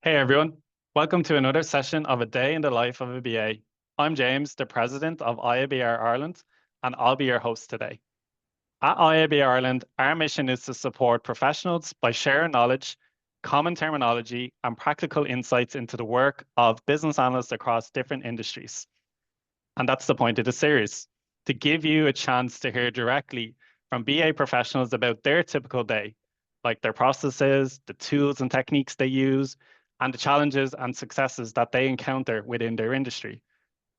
Hey everyone, welcome to another session of A Day in the Life of a BA. I'm James, the President of IIBA Ireland, and I'll be your host today. At IIBA Ireland, our mission is to support professionals by sharing knowledge, common terminology, and practical insights into the work of business analysts across different industries. And that's the point of the series, to give you a chance to hear directly from BA professionals about their typical day, like their processes, the tools and techniques they use, and the challenges and successes that they encounter within their industry.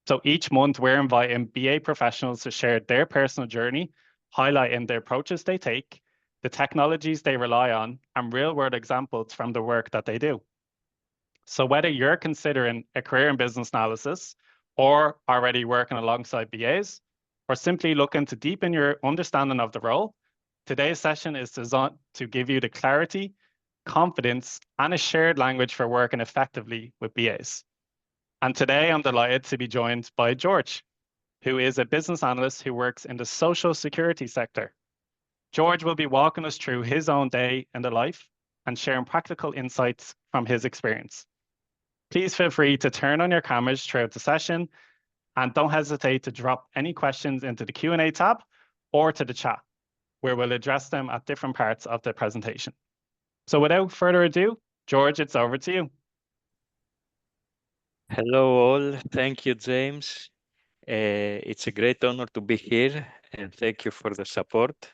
So each month, we're inviting BA professionals to share their personal journey, highlighting the approaches they take, the technologies they rely on, and real-world examples from the work that they do. So whether you're considering a career in business analysis or already working alongside BAs, or simply looking to deepen your understanding of the role, today's session is designed to give you the clarity, confidence, and a shared language for working effectively with BAs. And today I'm delighted to be joined by George, who is a business analyst who works in the social security sector. George will be walking us through his own day in the life and sharing practical insights from his experience. Please feel free to turn on your cameras throughout the session and don't hesitate to drop any questions into the Q&A tab or to the chat, where we'll address them at different parts of the presentation. So without further ado, George, it's over to you. Hello all, thank you, James. It's a great honor to be here, and thank you for the support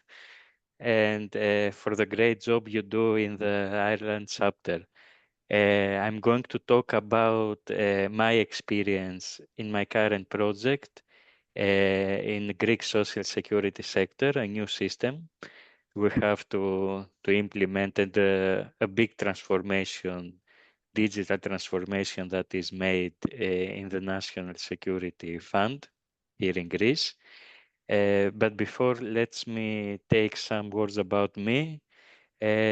and for the great job you do in the Ireland chapter. I'm going to talk about my experience in my current project in the Greek social security sector, a new system. We have to implement a big transformation, digital transformation that is made in the National Security Fund here in Greece. But before, let me take some words about me.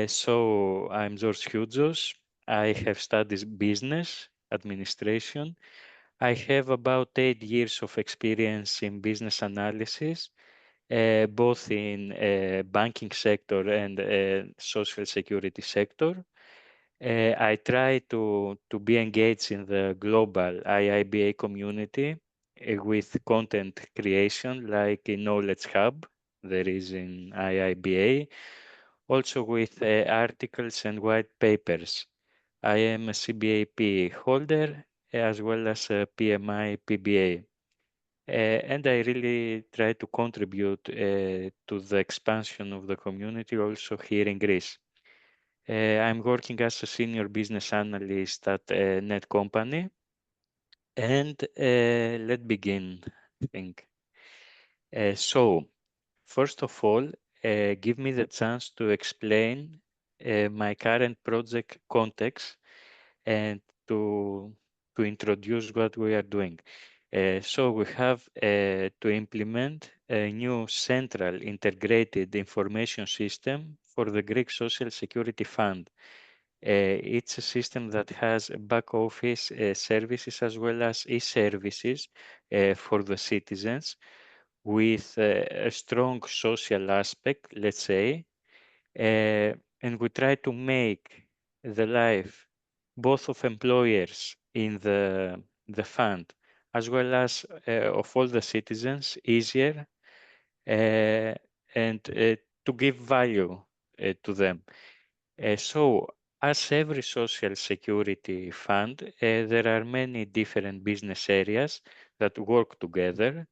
So I'm George Sioutzos. I have studied business administration. I have about 8 years of experience in business analysis, both in banking sector and social security sector. I try to be engaged in the global IIBA community with content creation like in Knowledge Hub there is in IIBA, also with articles and white papers. I am a CBAP holder as well as a PMI PBA. And I really try to contribute to the expansion of the community also here in Greece. I'm working as a senior business analyst at a net company. And let's begin, I think. So, first of all, give me the chance to explain my current project context and to introduce what we are doing. So we have to implement a new central integrated information system for the Greek Social Security Fund. It's a system that has back office services as well as e-services for the citizens with a strong social aspect, let's say, and we try to make the life both of employers in the fund as well as of all the citizens easier and to give value to them. So as every social security fund, there are many different business areas that work together.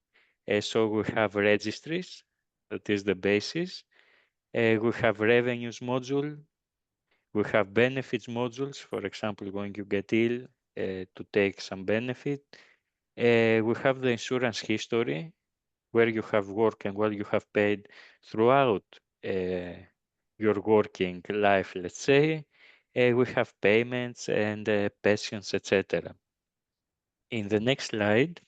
So we have registries, that is the basis. We have revenues module. We have benefits modules, for example, when you get ill to take some benefit. We have the insurance history, where you have worked and what you have paid throughout your working life, let's say. We have payments and pensions, etc. In the next slide,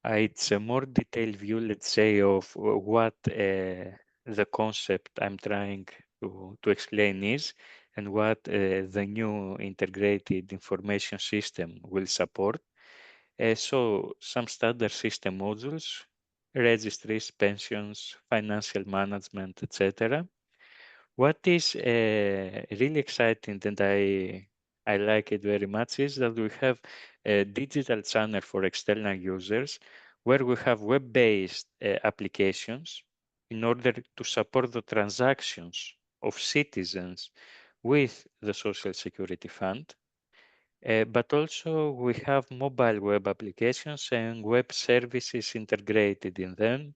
it's a more detailed view, let's say, of what the concept I'm trying to explain is and what the new integrated information system will support. So some standard system modules, registries, pensions, financial management, etc. What is really exciting and I I like it very much, is that we have a digital channel for external users where we have web-based applications in order to support the transactions of citizens with the Social Security Fund. But also we have mobile web applications and web services integrated in them.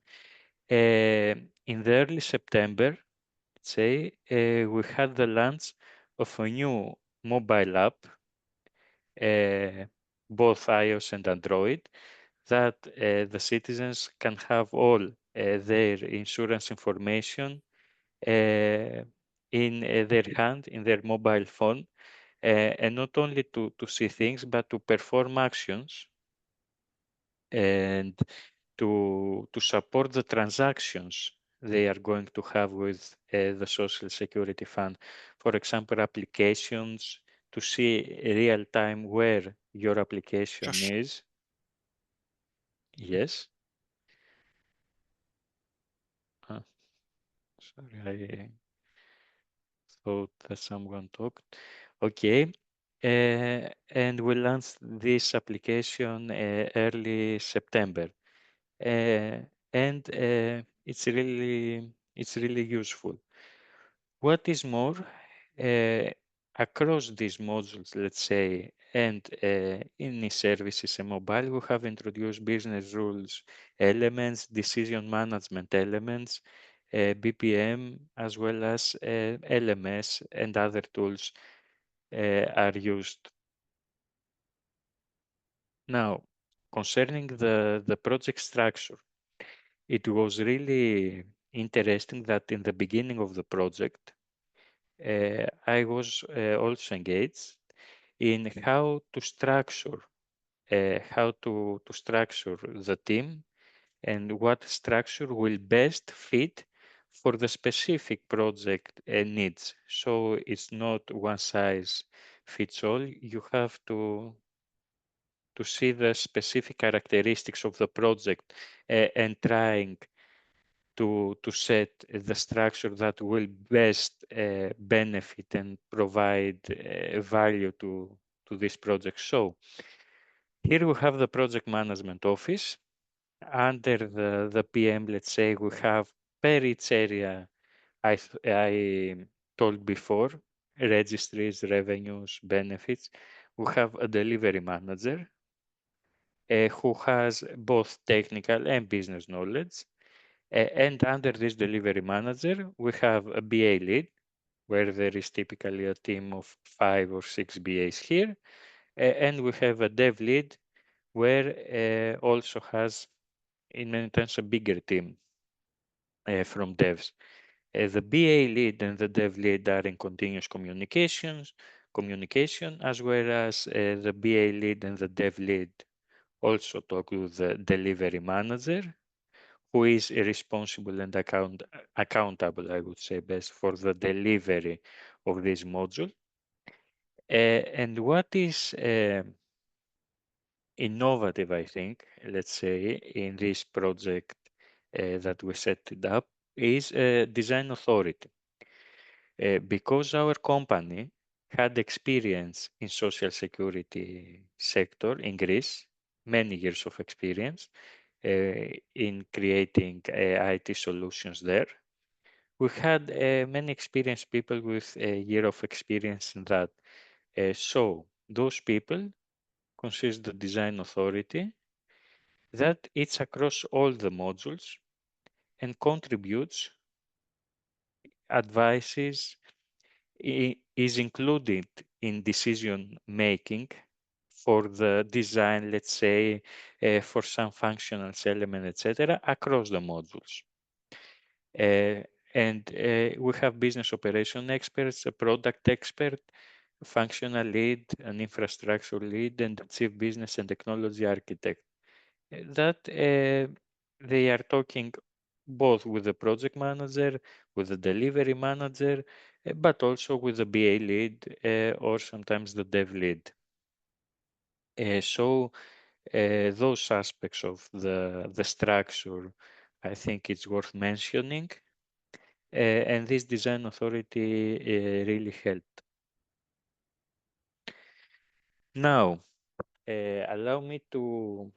In the early September, let's say, we had the launch of a new mobile app, both iOS and Android, that the citizens can have all their insurance information in their hand, in their mobile phone, and not only to see things, but to perform actions and to support the transactions they are going to have with the Social Security Fund. For example, applications to see real time where your application Josh, is. Yes. Ah, sorry, I thought that someone talked. Okay. And we launched this application early September. And it's really useful. What is more, uh, across these modules, let's say, and in e-services and mobile, we have introduced business rules elements, decision management elements, BPM, as well as LMS and other tools are used. Now, concerning the project structure, it was really interesting that in the beginning of the project, I was also engaged in how to structure the team and what structure will best fit for the specific project needs. So it's not one size fits all. You have to see the specific characteristics of the project and trying to set the structure that will best benefit and provide value to this project. So here we have the project management office. Under the PM, let's say we have per each area I told before, registries, revenues, benefits. We have a delivery manager who has both technical and business knowledge. And under this delivery manager, we have a BA lead, where there is typically a team of 5 or 6 BAs here. And we have a dev lead, where also has, in many times, a bigger team from devs. The BA lead and the dev lead are in continuous communication, as well as the BA lead and the dev lead also talk with the delivery manager, who is responsible and accountable, I would say best, for the delivery of this module. And what is innovative, I think, let's say, in this project that we set it up is design authority. Because our company had experience in social security sector in Greece, many years of experience in creating IT solutions there. We had many experienced people with a year of experience in that. So those people consist the design authority that it's across all the modules and contributes, advises, is included in decision making for the design, let's say, for some functional element, etc., across the modules. And we have business operation experts, a product expert, functional lead, an infrastructure lead, and a chief business and technology architect. That they are talking both with the project manager, with the delivery manager, but also with the BA lead or sometimes the dev lead. So those aspects of the structure, I think it's worth mentioning. And this design authority really helped. Now, allow me to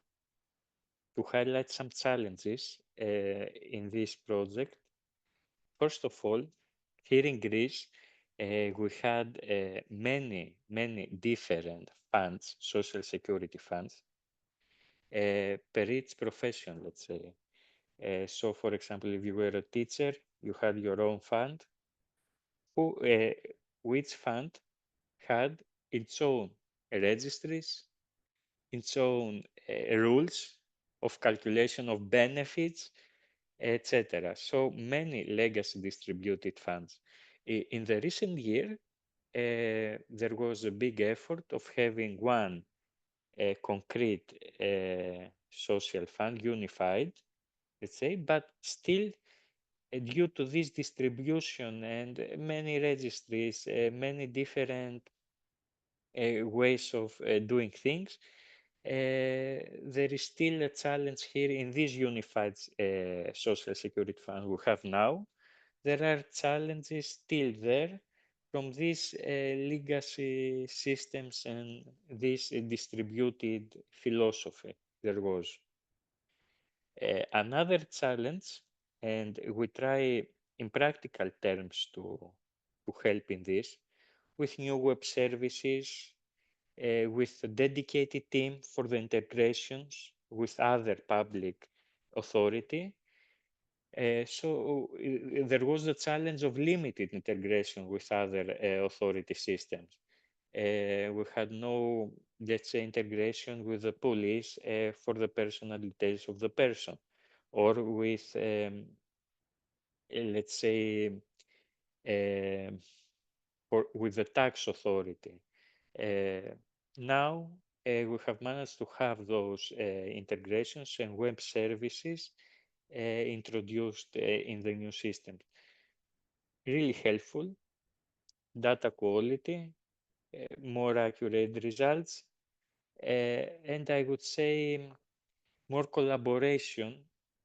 highlight some challenges in this project. First of all, here in Greece, we had many different funds, social security funds, per each profession, let's say. So, for example, if you were a teacher, you had your own fund, who, which fund had its own registries, its own rules of calculation of benefits, etc. So many legacy distributed funds. In the recent year, there was a big effort of having one concrete social fund unified, let's say, but still due to this distribution and many registries, many different ways of doing things, there is still a challenge here in this unified social security fund we have now. There are challenges still there from these legacy systems and this distributed philosophy there was. Another challenge, and we try in practical terms to help in this, with new web services, with a dedicated team for the integrations with other public authority. So there was the challenge of limited integration with other authority systems. We had no, let's say, integration with the police for the personal details of the person, or with, let's say, uh, with the tax authority. Now we have managed to have those integrations and web services introduced in the new system. Really helpful, data quality, more accurate results, and I would say more collaboration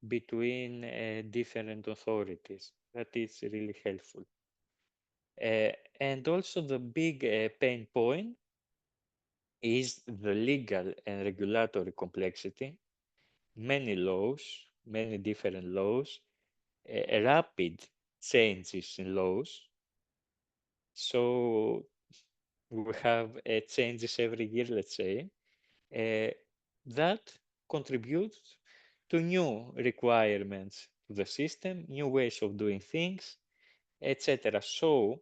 between different authorities. That is really helpful. And also the big pain point is the legal and regulatory complexity, many laws, many different laws, rapid changes in laws. So we have changes every year, let's say, uh, that contributes to new requirements to the system, new ways of doing things, etc. So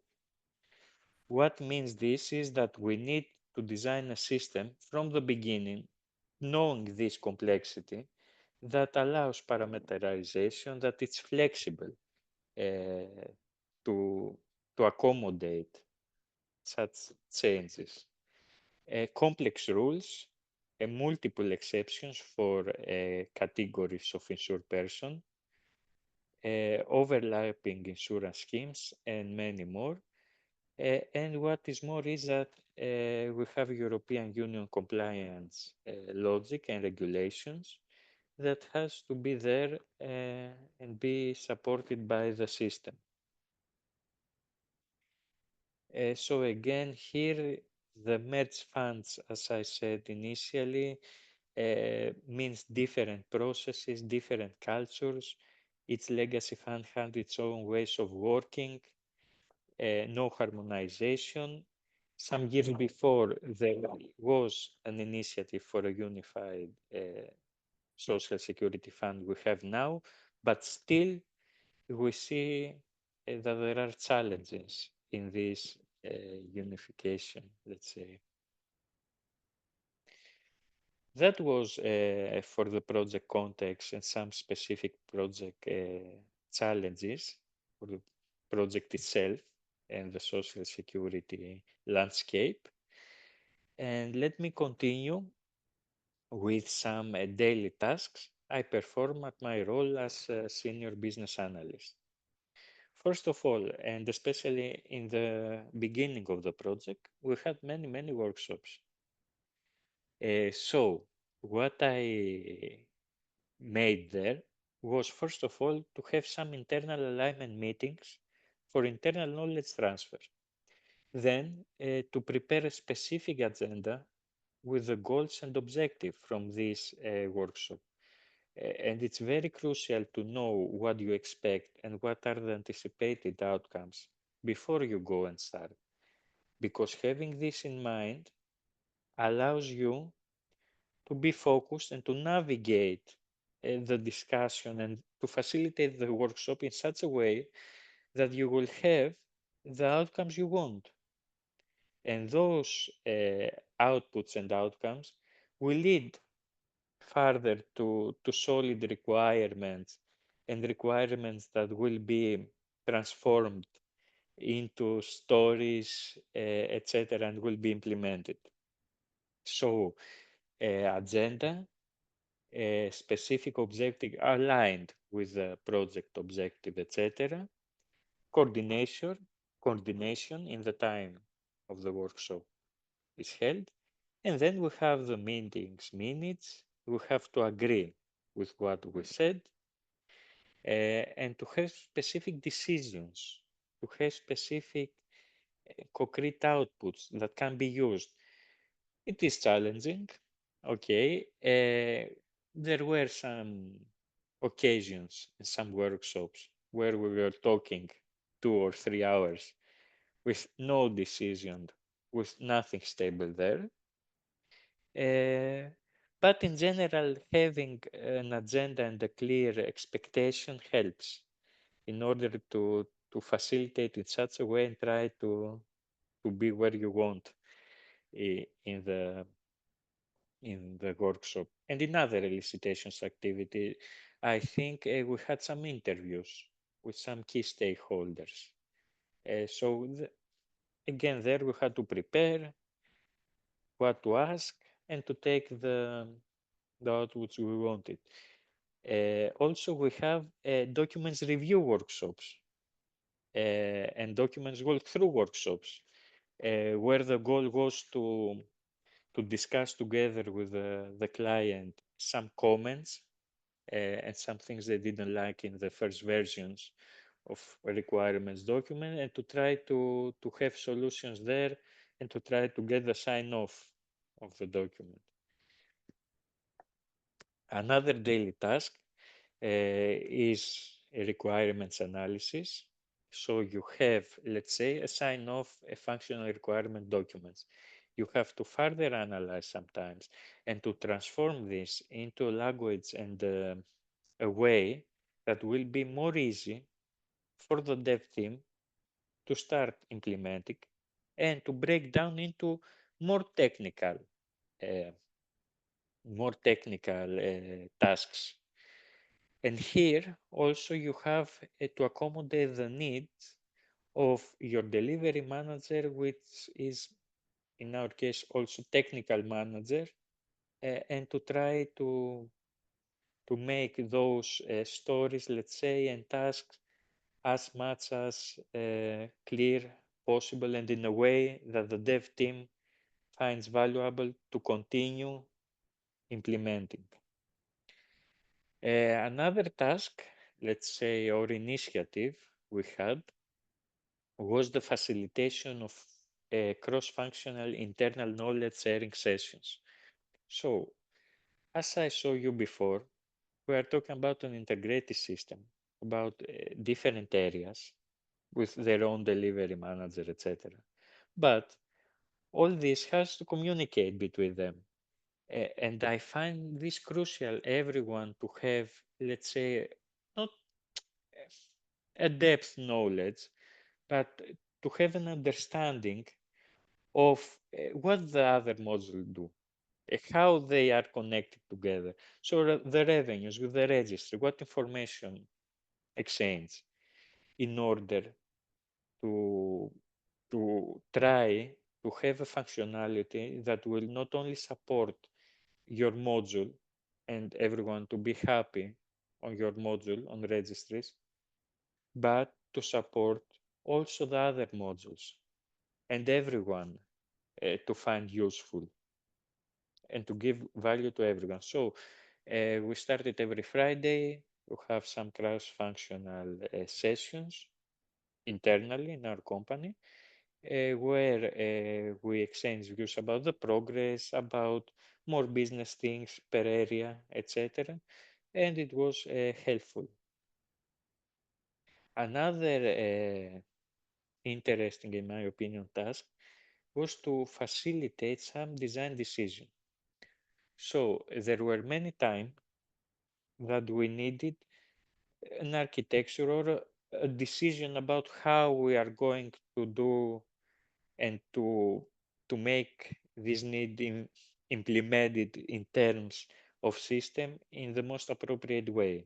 what means this is that we need to design a system from the beginning, knowing this complexity, that allows parameterization, that it's flexible uh, to, to accommodate such changes. Complex rules and multiple exceptions for categories of insured person, overlapping insurance schemes, and many more. And what is more is that we have European Union compliance logic and regulations that has to be there and be supported by the system. So again, here the merge funds, as I said initially, means different processes, different cultures. Each legacy fund had its own ways of working, no harmonization. Some years before, there was an initiative for a unified social security fund we have now, but still we see that there are challenges in this unification, let's say. That was for the project context and some specific project challenges for the project itself and the social security landscape. And let me continue with some daily tasks I perform at my role as a Senior Business Analyst. First of all, and especially in the beginning of the project, we had many workshops. So what I made there was, first of all, to have some internal alignment meetings for internal knowledge transfer. Then to prepare a specific agenda with the goals and objective from this workshop. And it's very crucial to know what you expect and what are the anticipated outcomes before you go and start. Because having this in mind allows you to be focused and to navigate the discussion and to facilitate the workshop in such a way that you will have the outcomes you want. And those outputs and outcomes will lead further to solid requirements and requirements that will be transformed into stories, etc., and will be implemented. So, agenda, specific objective aligned with the project objective, etc. Coordination in the time of the workshop is held. And then we have the meetings minutes. We have to agree with what we said and to have specific decisions, to have specific concrete outputs that can be used. It is challenging. Okay. There were some occasions in some workshops where we were talking 2 or 3 hours with no decision, with nothing stable there. But in general, having an agenda and a clear expectation helps in order to facilitate in such a way and try to be where you want in the workshop. And in other elicitations activity, I think we had some interviews with some key stakeholders. Again, there we had to prepare what to ask and to take the outputs we wanted. Also, we have documents review workshops and documents walkthrough workshops, where the goal was to discuss together with the client some comments and some things they didn't like in the first versions of a requirements document, and to try to have solutions there and to try to get the sign off of the document. Another daily task is a requirements analysis. So you have, let's say, a sign off a functional requirement documents. You have to further analyze sometimes and to transform this into language and a way that will be more easy for the dev team to start implementing and to break down into more technical, uh, tasks. And here also you have to accommodate the needs of your delivery manager, which is in our case also technical manager, and to try to make those stories, let's say, and tasks as much as clear possible and in a way that the dev team finds valuable to continue implementing. Another task, let's say, or initiative we had was the facilitation of cross-functional internal knowledge sharing sessions. So, as I showed you before, we are talking about an integrated system, about different areas with their own delivery manager, etc. But all this has to communicate between them. And I find this crucial, everyone to have, let's say, not a depth knowledge, but to have an understanding of what the other modules do, how they are connected together. So the revenues with the registry, what information exchange in order to, to try to have a functionality that will not only support your module and everyone to be happy on your module on registries, but to support also the other modules and everyone to find useful and to give value to everyone. So we started every Friday. We have some cross-functional sessions internally in our company, where we exchange views about the progress, about more business things per area, etc. And it was helpful. Another interesting, in my opinion, task was to facilitate some design decision. So there were many times that we needed an architecture or a decision about how we are going to do and to make this need implemented in terms of system in the most appropriate way.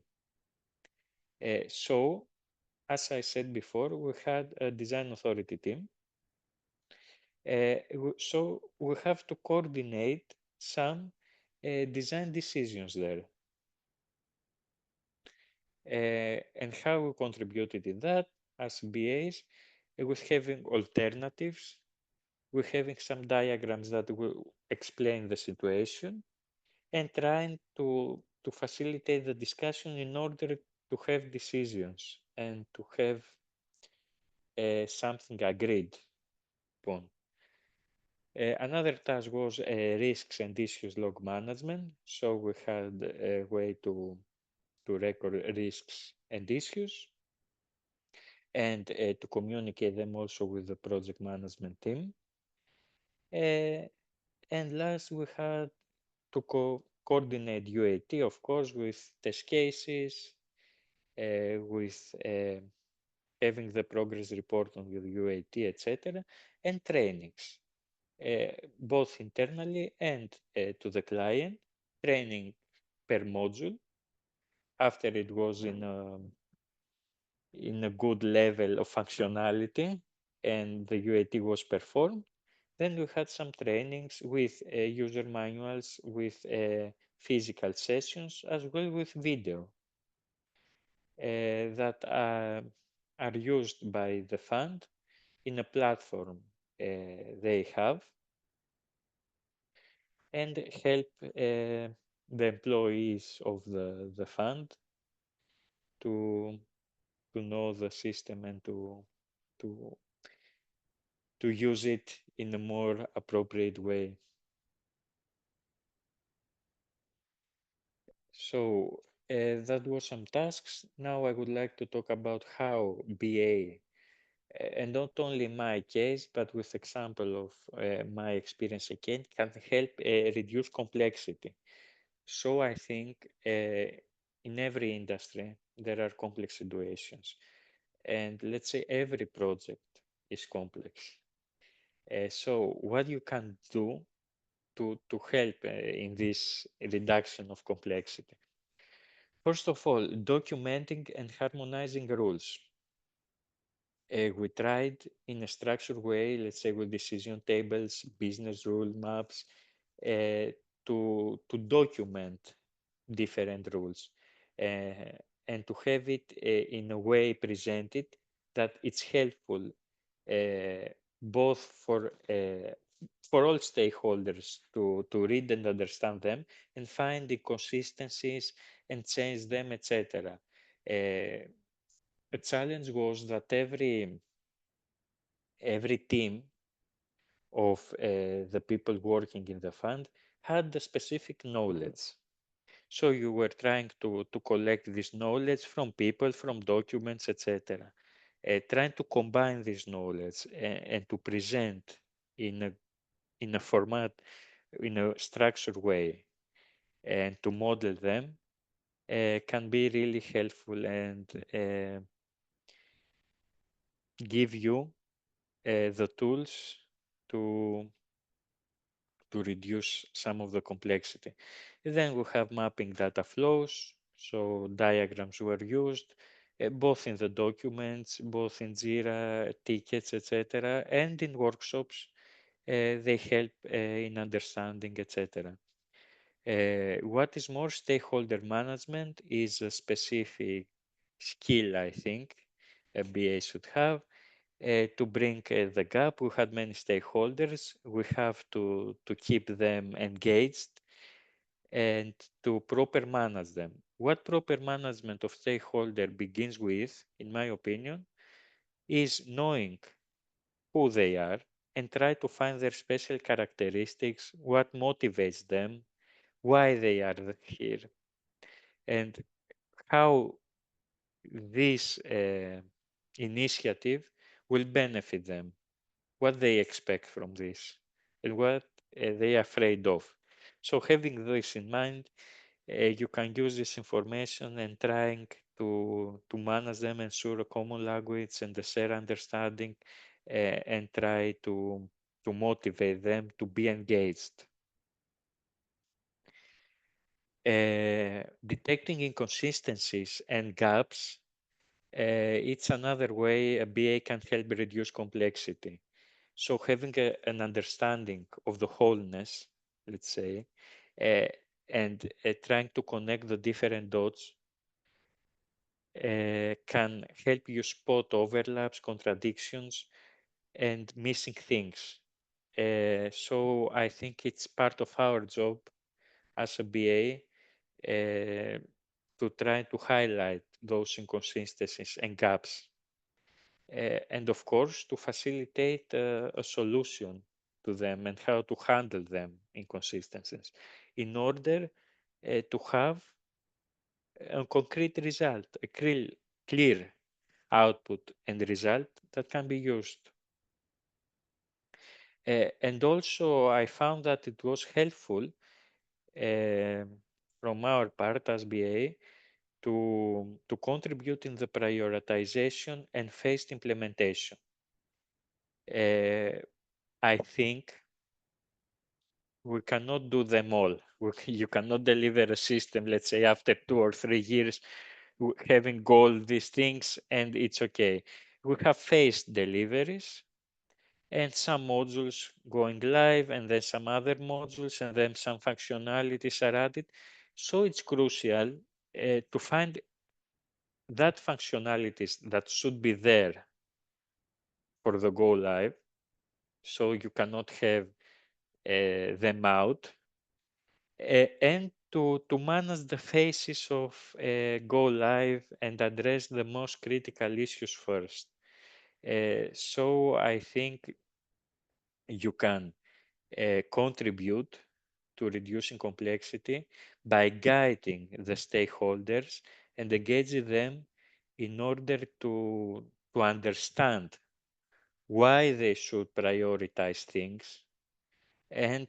So, as I said before, we had a design authority team. So we have to coordinate some design decisions there. And how we contributed in that as BAs, with having alternatives, with having some diagrams that will explain the situation, and trying to facilitate the discussion in order to have decisions and to have something agreed upon. Another task was risks and issues log management. So we had a way to record risks and issues and to communicate them also with the project management team. And last, we had to coordinate UAT, of course, with test cases, with having the progress report on the UAT, etc., and trainings, both internally and to the client, training per module after it was in a good level of functionality and the UAT was performed. Then we had some trainings with user manuals, with physical sessions, as well with video that are used by the fund in a platform they have and help the employees of the fund to know the system and to to use it in a more appropriate way. So that was some tasks. Now I would like to talk about how BA, and not only my case, but with example of my experience again, can help reduce complexity. So I think in every industry there are complex situations, and let's say every project is complex. So what you can do to help in this reduction of complexity? First of all, documenting and harmonizing rules. We tried in a structured way, let's say with decision tables, business rule maps, uh, to document different rules and to have it in a way presented that it's helpful both for all stakeholders to read and understand them and find inconsistencies and change them, etc. A challenge was that every team of the people working in the fund had the specific knowledge. So you were trying to collect this knowledge from people, from documents, etc. Trying to combine this knowledge and to present in a format, in a structured way, and to model them can be really helpful and give you the tools to reduce some of the complexity. Then we have mapping data flows. So diagrams were used both in the documents, both in Jira, tickets, etc., and in workshops. They help in understanding, etc. What is more, stakeholder management is a specific skill, I think, a BA should have. To bring the gap, we had many stakeholders. We have to keep them engaged and to proper manage them. What proper management of stakeholder begins with, in my opinion, is knowing who they are and try to find their special characteristics, what motivates them, why they are here, and how this initiative will benefit them, what they expect from this, and what they are afraid of. So having this in mind, you can use this information and trying to manage them, ensure a common language and a shared understanding, and try to motivate them to be engaged. Detecting inconsistencies and gaps, it's another way a BA can help reduce complexity. So having an understanding of the wholeness, let's say, uh, and trying to connect the different dots can help you spot overlaps, contradictions, and missing things. So I think it's part of our job as a BA to try to highlight those inconsistencies and gaps. And of course, to facilitate a solution to them and how to handle them inconsistencies in order to have a concrete result, a clear output and result that can be used. And also, I found that it was helpful from our part as BA to contribute in the prioritization and phased implementation. I think we cannot do them all. You cannot deliver a system, let's say, after 2 or 3 years, having all these things, and it's okay. We have phased deliveries and some modules going live, and then some other modules, and then some functionalities are added. So it's crucial to find that functionalities that should be there for the go live. So you cannot have them out. And to manage the phases of go live and address the most critical issues first. So I think you can contribute to reducing complexity by guiding the stakeholders and engaging them in order to understand why they should prioritize things and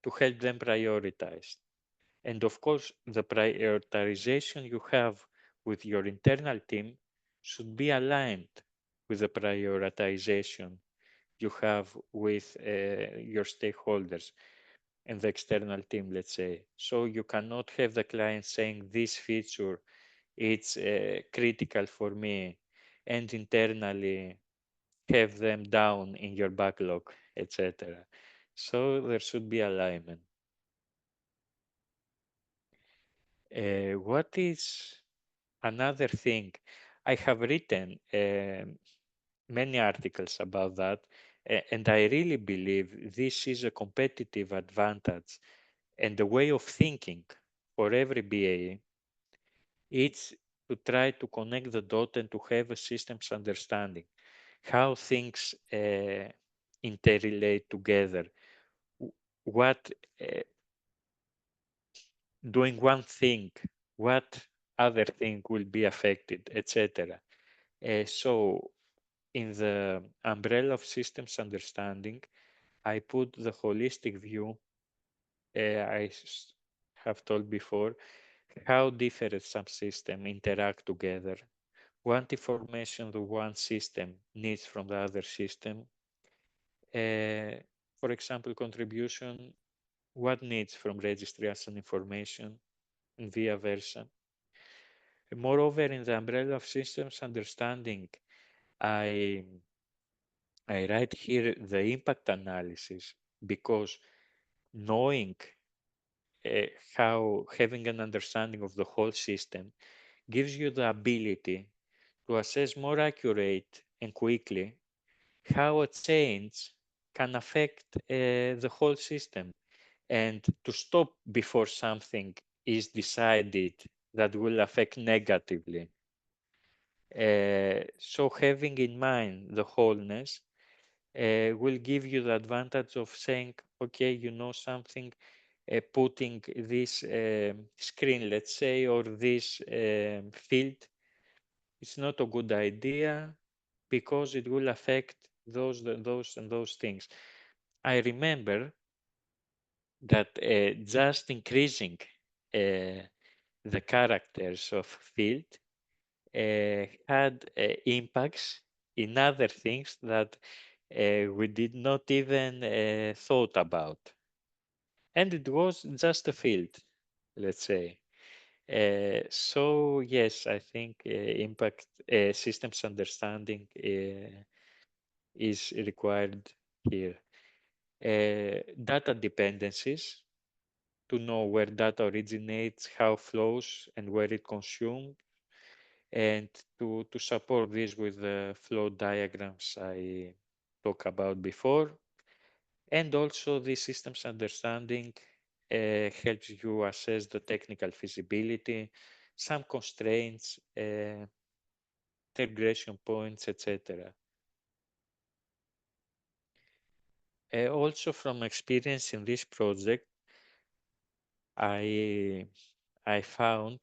to help them prioritize. And of course, the prioritization you have with your internal team should be aligned with the prioritization you have with your stakeholders and the external team, let's say. So you cannot have the client saying this feature, it's critical for me, and internally have them down in your backlog, etc. So there should be alignment. What is another thing? I have written many articles about that, and I really believe this is a competitive advantage and the way of thinking for every BA. It's to try to connect the dot and to have a systems understanding, how things interrelate together, what doing one thing, what other thing will be affected, etc. So in the umbrella of systems understanding, I put the holistic view. I have told before how different subsystems interact together, what information the one system needs from the other system. For example, contribution, what needs from registry as an information, and vice versa. Moreover, in the umbrella of systems understanding, I write here the impact analysis because knowing how having an understanding of the whole system gives you the ability to assess more accurate and quickly how a change can affect the whole system and to stop before something is decided that will affect negatively. So having in mind the wholeness, will give you the advantage of saying, okay, you know something, putting this screen, let's say, or this field, it's not a good idea because it will affect those, and those things. I remember that just increasing the characters of field had impacts in other things that we did not even thought about. And it was just a field, let's say. So yes, I think impact systems understanding is required here. Data dependencies, to know where data originates, how flows, and where it consumed, and to support this with the flow diagrams I talked about before. And also the systems understanding helps you assess the technical feasibility, some constraints, integration points, etc. Also from experience in this project, I found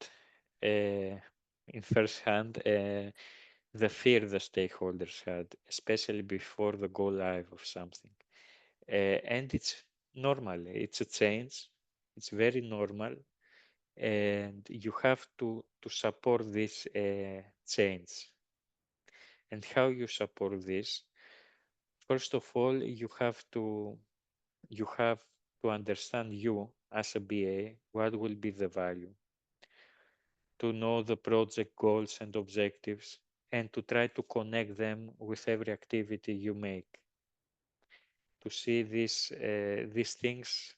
in first hand the fear the stakeholders had, especially before the go live of something. And it's normal, it's a change, it's very normal, and you have to support this change. And how you support this? First of all, you have to understand you as a BA, what will be the value, to know the project goals and objectives, and to try to connect them with every activity you make, to see these things,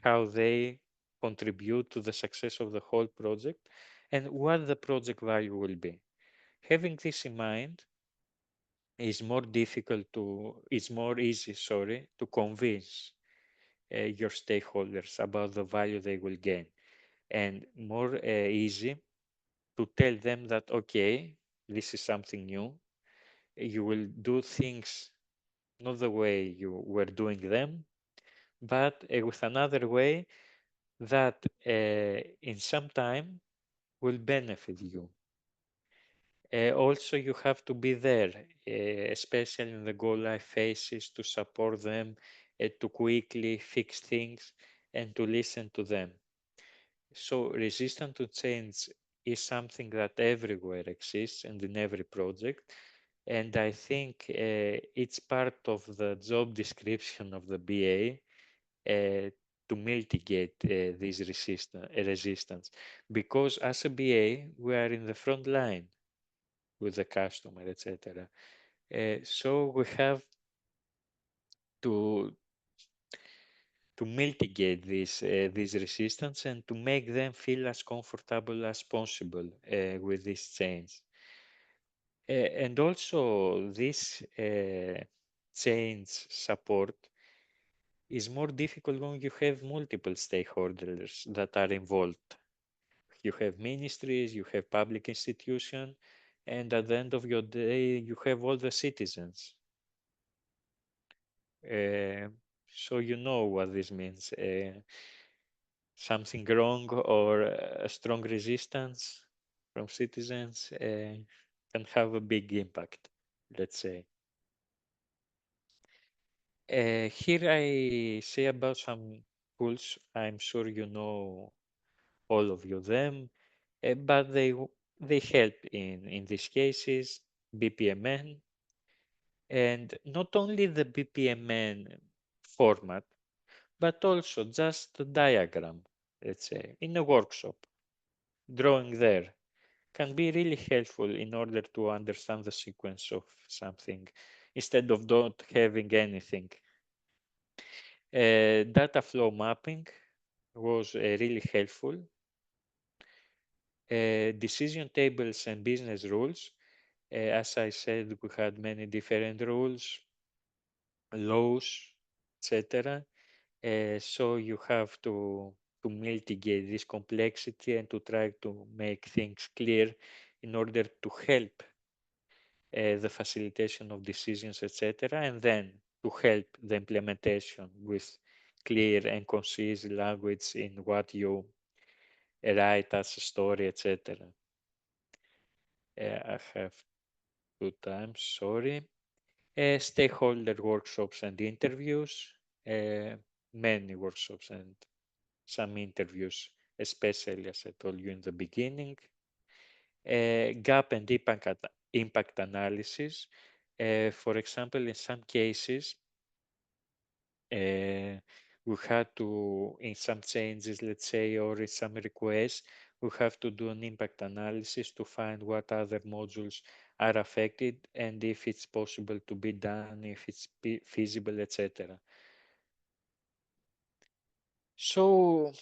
how they contribute to the success of the whole project, and what the project value will be. Having this in mind is more difficult to, it's more easy, sorry, to convince your stakeholders about the value they will gain, and more easy to tell them that, okay, this is something new. You will do things not the way you were doing them, but with another way that in some time will benefit you. Also, you have to be there, especially in the go live phases, to support them, to quickly fix things, and to listen to them. So resistance to change is something that everywhere exists and in every project. And I think it's part of the job description of the BA to mitigate this resistance. Because as a BA, we are in the front line with the customer, etc. So we have to mitigate this resistance and to make them feel as comfortable as possible with this change. And also this change support is more difficult when you have multiple stakeholders that are involved. You have ministries, you have public institutions, and at the end of your day, you have all the citizens. Uh, so you know what this means. Something wrong or a strong resistance from citizens can have a big impact, let's say. Here I say about some tools. I'm sure you know all of you them, but they help in these cases. BPMN, and not only the BPMN format, but also just a diagram, let's say, in a workshop, drawing there can be really helpful in order to understand the sequence of something instead of not having anything. Data flow mapping was really helpful. Decision tables and business rules. As I said, we had many different rules, laws, etc. So you have to mitigate this complexity and to try to make things clear in order to help the facilitation of decisions, etc., and then to help the implementation with clear and concise language in what you write as a story, etc. I have two times, sorry. Stakeholder workshops and interviews, many workshops and some interviews, especially as I told you in the beginning. Gap and impact analysis. For example, in some cases, we had to, in some changes, let's say, or in some requests, we have to do an impact analysis to find what other modules are affected and if it's possible to be done, if it's feasible, etc. So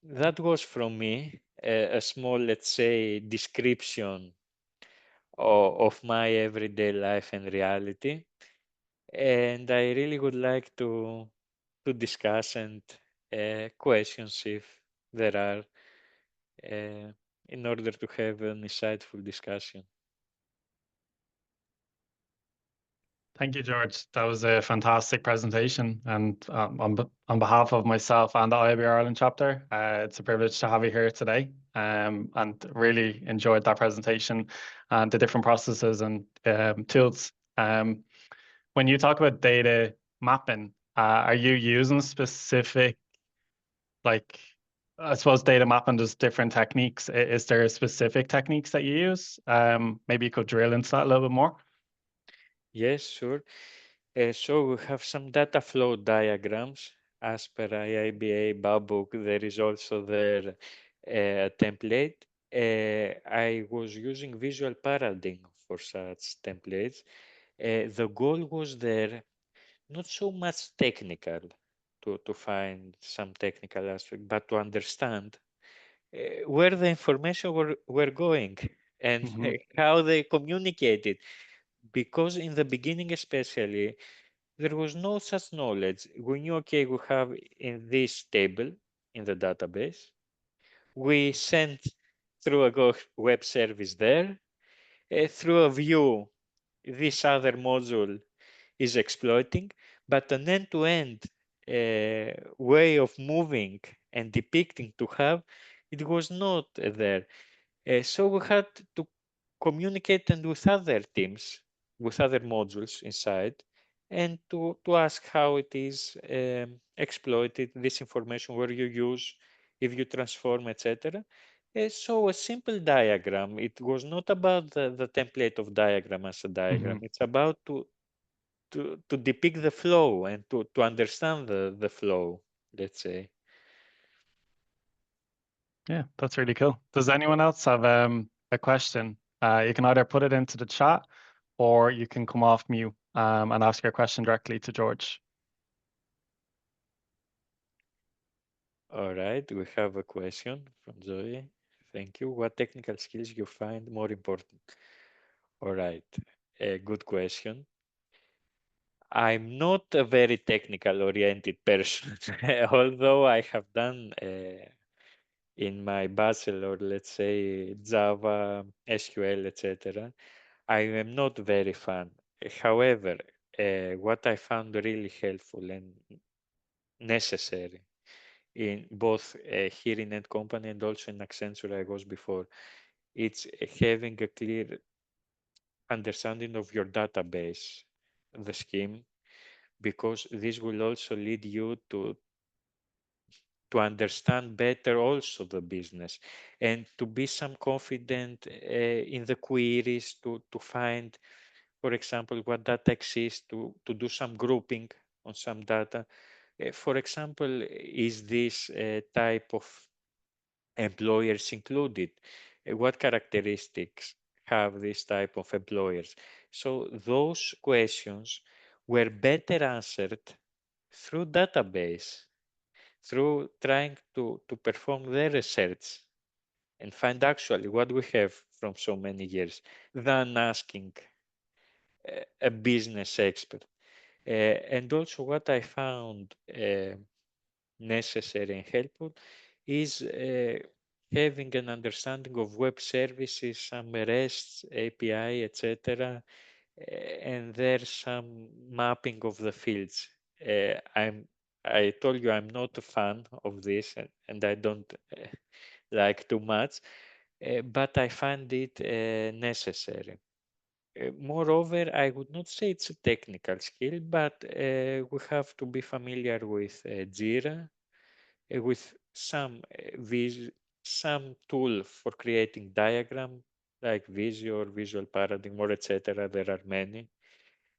that was from me a small, let's say, description of my everyday life and reality. And I really would like to discuss and questions if there are in order to have an insightful discussion. Thank you, George. That was a fantastic presentation. And on behalf of myself and the IIBA Ireland chapter, it's a privilege to have you here today, and really enjoyed that presentation and the different processes and tools. When you talk about data mapping, are you using specific, like, I suppose data mapping, there's different techniques. Is there specific techniques that you use? Maybe you could drill into that a little bit more. Yes, sure. So we have some data flow diagrams as per IIBA Babuk. There is also their template. I was using visual paradigm for such templates. The goal was there not so much technical to find some technical aspect, but to understand where the information were going and Mm-hmm. how they communicated. Because in the beginning, especially, there was no such knowledge. We knew, okay, we have in this table in the database, we sent through a web service there, through a view, this other module is exploiting, but an end-to-end way of moving and depicting to have, it was not there. So we had to communicate and with other teams, with other modules inside, and to ask how it is exploited, this information, where you use, if you transform, etc. So a simple diagram, it was not about the template of diagram as a diagram. Mm-hmm. It's about to depict the flow and to understand the flow, let's say. Yeah, that's really cool. Does anyone else have a question? You can either put it into the chat or you can come off mute and ask your question directly to George. All right, we have a question from Zoe. Thank you. What technical skills you find more important? All right, a good question. I'm not a very technical oriented person, although I have done in my bachelor, let's say Java, SQL, etc. I am not very fan. However, what I found really helpful and necessary in both here in Net Company and also in Accenture I was before, it's having a clear understanding of your database, the scheme, because this will also lead you to understand better also the business and to be some confident in the queries to find, for example, what data exists, to do some grouping on some data. For example, is this type of employers included? What characteristics have this type of employers? So those questions were better answered through database, through trying to perform the research and find actually what we have from so many years than asking a business expert. And also what I found necessary and helpful is having an understanding of web services, some REST, API, etc. And there's some mapping of the fields. I told you I'm not a fan of this, and I don't like too much, but I find it necessary. Moreover, I would not say it's a technical skill, but we have to be familiar with Jira, with some tool for creating diagram like Visio or Visual Paradigm or etc. There are many,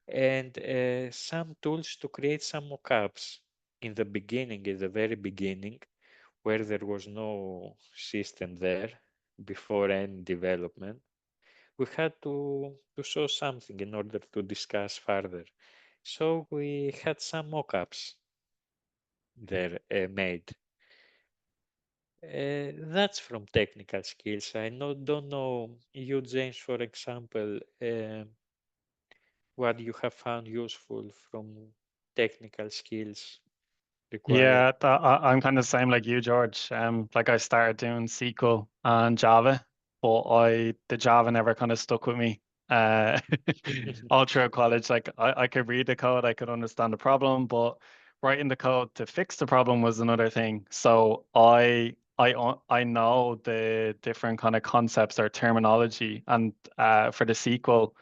and some tools to create some mockups in the beginning, in the very beginning, where there was no system there before any development. We had to show something in order to discuss further. So we had some mockups there made. That's from technical skills. Don't know you, James, for example, what you have found useful from technical skills required. Yeah, I'm kind of the same like you, George. Like I started doing SQL and Java, but the Java never kind of stuck with me. Uh, all through college, like I could read the code, I could understand the problem, but writing the code to fix the problem was another thing. So I know the different kind of concepts or terminology, and for the SQL,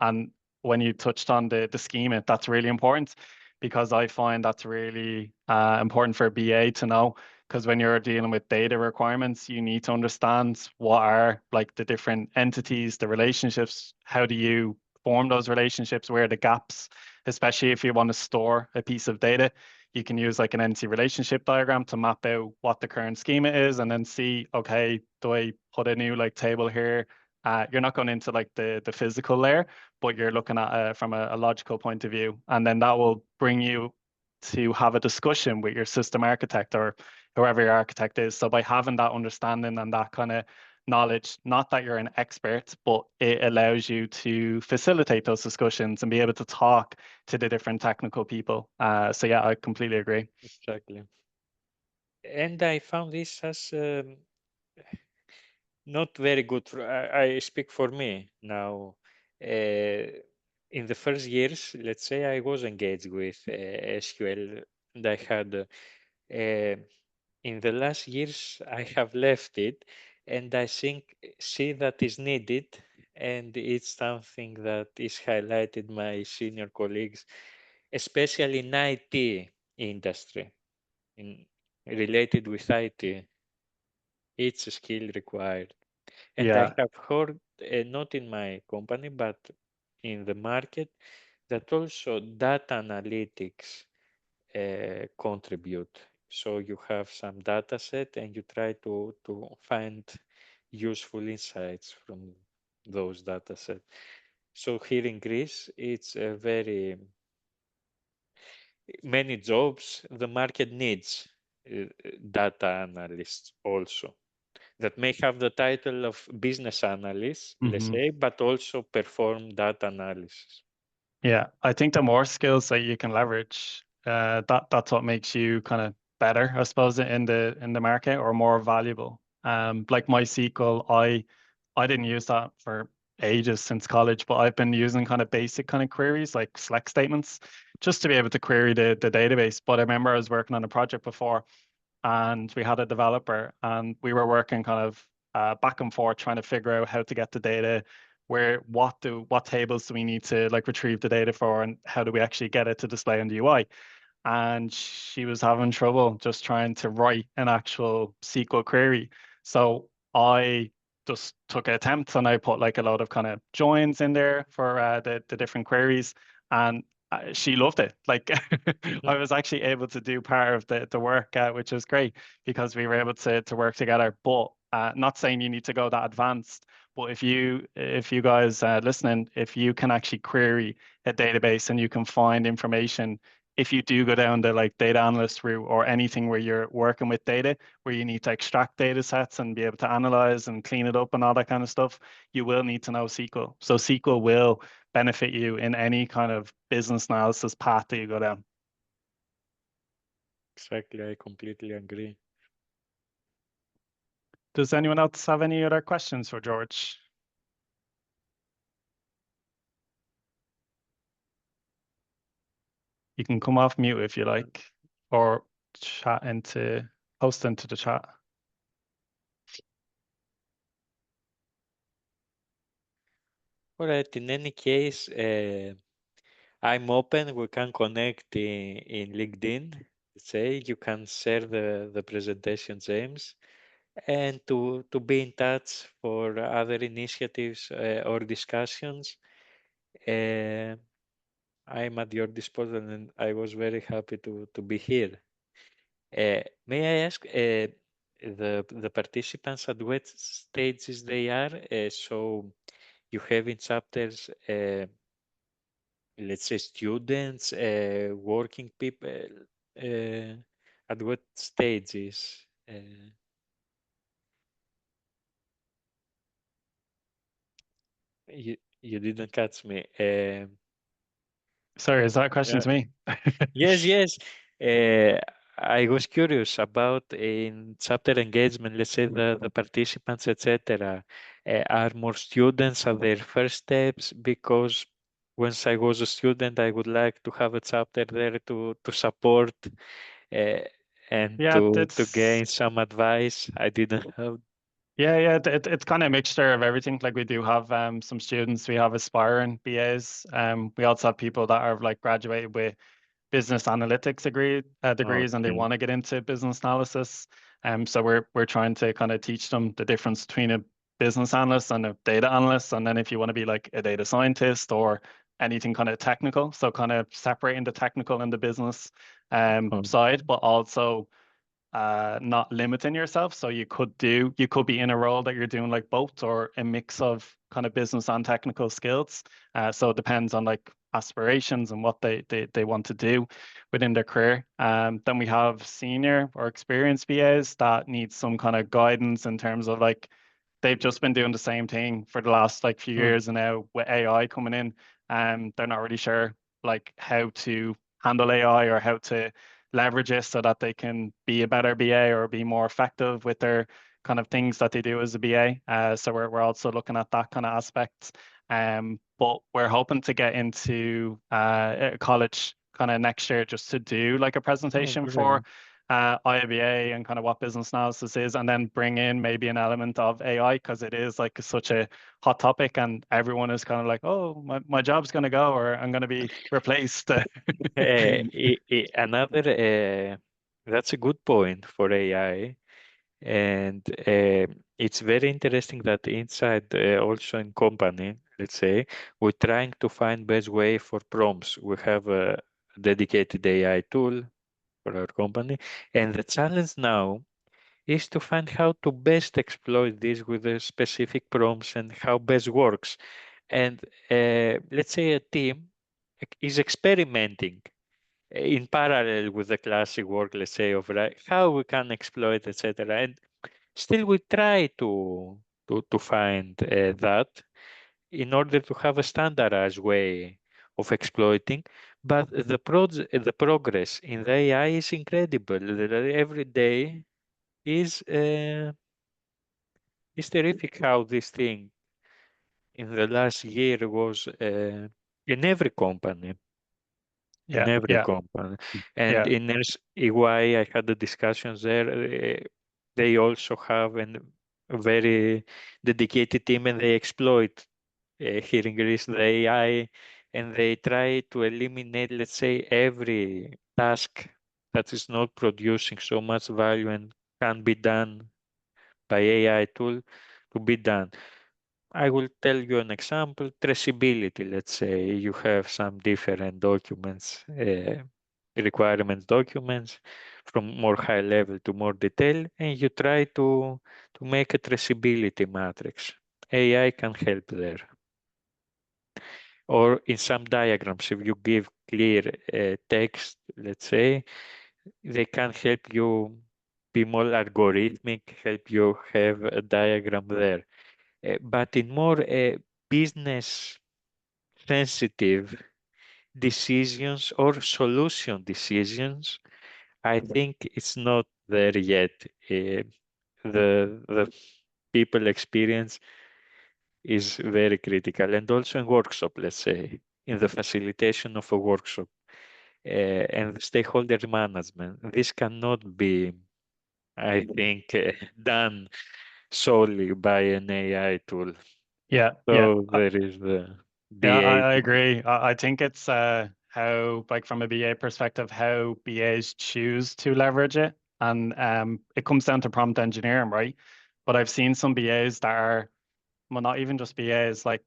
and when you touched on the schema, that's really important because I find that's really important for a BA to know. Because when you're dealing with data requirements, you need to understand what are like the different entities, the relationships. How do you form those relationships? Where are the gaps? Especially if you want to store a piece of data, you can use like an entity relationship diagram to map out what the current schema is, and then see, okay, do I put a new like table here? You're not going into like the physical layer, but you're looking at from a logical point of view, and then that will bring you to have a discussion with your system architect or whoever your architect is. So by having that understanding and that kind of knowledge, not that you're an expert, but it allows you to facilitate those discussions and be able to talk to the different technical people. So yeah, I completely agree. Exactly. And I found this as not very good. I speak for me now. In the first years, let's say I was engaged with SQL, and I had in the last years I have left it, and I think see that is needed, and it's something that is highlighted my senior colleagues, especially in IT industry, in related with IT. It's a skill required. And I Yeah. have heard, not in my company, but in the market, that also data analytics contribute. So you have some data set and you try to find useful insights from those data set. So here in Greece, it's a very many jobs. The market needs data analysts also that may have the title of business analyst, let's Hmm. say, but also perform data analysis. Yeah, I think the more skills that you can leverage, that's what makes you kind of better, I suppose, in the market or more valuable. Like MySQL, I didn't use that for ages since college, but I've been using kind of basic kind of queries like select statements just to be able to query the database. But I remember I was working on a project before, and we had a developer, and we were working kind of back and forth trying to figure out how to get the data, what tables do we need to like retrieve the data for, and how do we actually get it to display on the UI. And she was having trouble just trying to write an actual SQL query. So I just took an attempt, and I put like a lot of kind of joins in there for the different queries, and she loved it. Like I was actually able to do part of the work, which was great because we were able to work together. But not saying you need to go that advanced, but if you guys listening, if you can actually query a database and you can find information, if you do go down the like data analyst route or anything where you're working with data, where you need to extract data sets and be able to analyze and clean it up and all that kind of stuff, you will need to know SQL. So SQL will benefit you in any kind of business analysis path that you go down. Exactly, I completely agree. Does anyone else have any other questions for George? You can come off mute if you like, or post into the chat. All right, in any case, I'm open. We can connect in LinkedIn. Say you can share the presentation, James, and to be in touch for other initiatives or discussions. I'm at your disposal, and I was very happy to be here. May I ask the participants at what stages they are? So you have in chapters, let's say students, working people, at what stages? You didn't catch me. Sorry, is that a question to me? Yes, yes. Uh, I was curious about in chapter engagement, let's say the participants, etc. Are more students at their first steps? Because once I was a student, I would like to have a chapter there to support uh, and Yeah, to it's gain some advice. I didn't have. yeah. It's kind of a mixture of everything. Like we do have some students, we have aspiring BAs. We also have people that are like graduated with business analytics degrees and they Okay. want to get into business analysis. So we're trying to kind of teach them the difference between a business analyst and a data analyst. And then if you want to be like a data scientist or anything kind of technical, so kind of separating the technical and the business side, but also not limiting yourself. So you could be in a role that you're doing like both or a mix of kind of business and technical skills. So it depends on like aspirations and what they want to do within their career. Then we have senior or experienced BAs that need some kind of guidance in terms of like they've just been doing the same thing for the last like few years, and now with AI coming in, they're not really sure like how to handle AI or how to leverage it so that they can be a better BA or be more effective with their kind of things that they do as a BA. So we're also looking at that kind of aspect. But we're hoping to get into college kind of next year just to do like a Oh, presentation for brilliant. IIBA and kind of what business analysis is, and then bring in maybe an element of AI because it is like such a hot topic and everyone is kind of like, oh, my job's going to go or I'm going to be replaced. Another, that's a good point for AI. And it's very interesting that inside also in company, let's say, we're trying to find best way for prompts. We have a dedicated AI tool for our company. And the challenge now is to find how to best exploit this with the specific prompts and how best works. And let's say a team is experimenting in parallel with the classic work, let's say, of how we can exploit, etc. And still we try to find that in order to have a standardized way of exploiting. But the progress in the AI is incredible. Every day is terrific how this thing in the last year was in every company. In Yeah, every yeah, company. And yeah, in EY, I had the discussions there. They also have a very dedicated team and they exploit here in Greece the AI and they try to eliminate, let's say, every task that is not producing so much value and can be done by AI tool to be done. I will tell you an example, traceability. Let's say you have some different documents, requirements documents from more high level to more detail, and you try to make a traceability matrix. AI can help there. Or in some diagrams, if you give clear text, let's say, they can help you be more algorithmic, help you have a diagram there. But in more business sensitive decisions or solution decisions, I think it's not there yet. the people experience is very critical, and also in workshop, let's say, in the facilitation of a workshop and stakeholder management. This cannot be, I think, done solely by an AI tool. Yeah, yeah. So there is the Yeah, BA. I agree. I think it's how, like from a BA perspective, how BAs choose to leverage it. And it comes down to prompt engineering, right? But I've seen some BAs that are, well, not even just BAs, like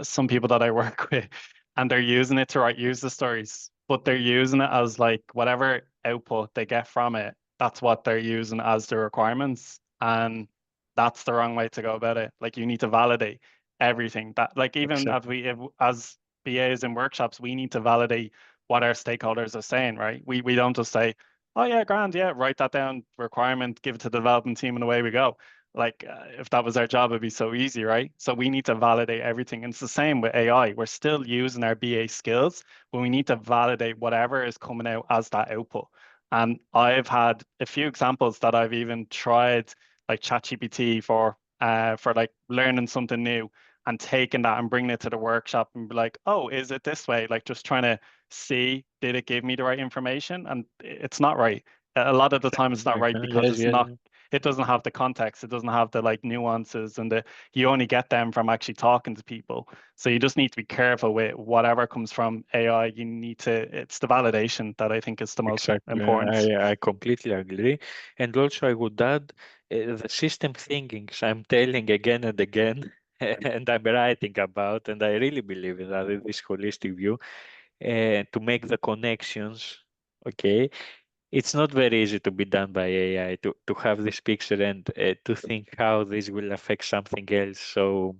some people that I work with, and they're using it to write user stories, but they're using it as like whatever output they get from it, that's what they're using as the requirements. And that's the wrong way to go about it. Like you need to validate everything that, like even as Exactly. as BAs in workshops, we need to validate what our stakeholders are saying, right? We don't just say, oh yeah, grand, yeah, write that down, requirement, give it to the development team, and away we go. Like if that was our job, it'd be so easy, right? So we need to validate everything. And it's the same with AI. We're still using our BA skills, but we need to validate whatever is coming out as that output. And I've had a few examples that I've even tried, like ChatGPT for like learning something new and taking that and bringing it to the workshop and be like, oh, is it this way? Like just trying to see, did it give me the right information? And it's not right. A lot of the time it's not right because Yes, it's yes, not, it doesn't have the context, it doesn't have the like nuances, and the you only get them from actually talking to people. So you just need to be careful with whatever comes from AI. You need to, it's the validation that I think is the most exactly. important. I completely agree. And also, I would add the system thinkings I'm telling again and again, and I'm writing about, and I really believe in that, in this holistic view, to make the connections. Okay, it's not very easy to be done by AI to have this picture and to think how this will affect something else. So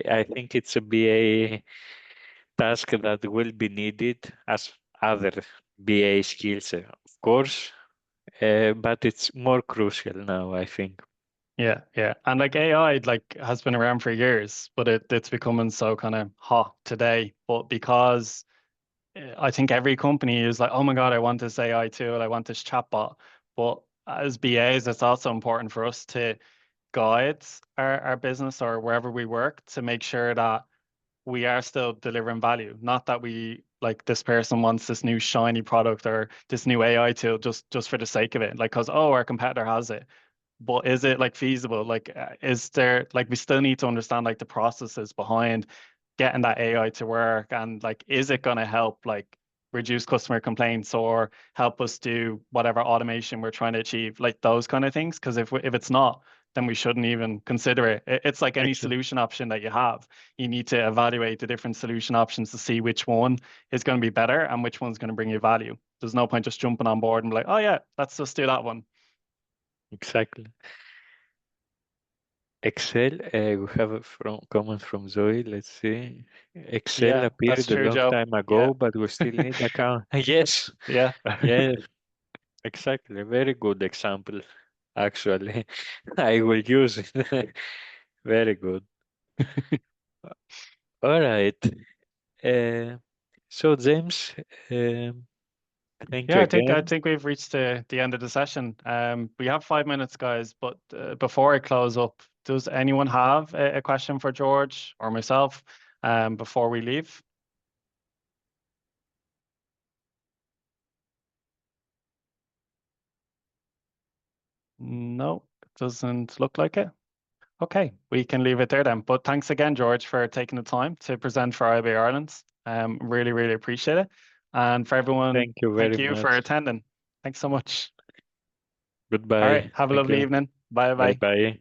I think it's a BA task that will be needed as other BA skills, of course, but it's more crucial now, I think. Yeah, yeah. And like AI like has been around for years, but it's becoming so kind of hot today. But because I think every company is like, oh my God, I want this AI tool, I want this chatbot. But as BAs, it's also important for us to guide our business or wherever we work to make sure that we are still delivering value. Not that we like this person wants this new shiny product or this new AI tool just for the sake of it. Like, because oh, our competitor has it, but is it like feasible? Like, is there like we still need to understand like the processes behind getting that AI to work, and like, is it going to help like reduce customer complaints or help us do whatever automation we're trying to achieve, like those kind of things? Because if it's not, then we shouldn't even consider it. It's like any Excellent. solution option that you have. You need to evaluate the different solution options to see which one is going to be better and which one's going to bring you value. There's no point just jumping on board and be like, oh yeah, let's just do that one. Exactly. Excel, we have a comment from Zoe. Let's see. Excel Yeah, that's appeared a true, long Joe. time Yeah. ago, but we still need account. Yes, Yeah. yes, exactly. Very good example, actually. I will use it. Very good. All right. Uh, so, James, thank you Yeah, I again. think we've reached the end of the session. We have 5 minutes, guys, but before I close up, does anyone have a question for George or myself before we leave? No, it doesn't look like it. Okay, we can leave it there then. But thanks again, George, for taking the time to present for IIBA Ireland. Really, really appreciate it. And for everyone, Thank you thank very you for much. attending. Thanks so much. All right, Goodbye. have a Thank lovely you. evening. Bye Bye bye. bye.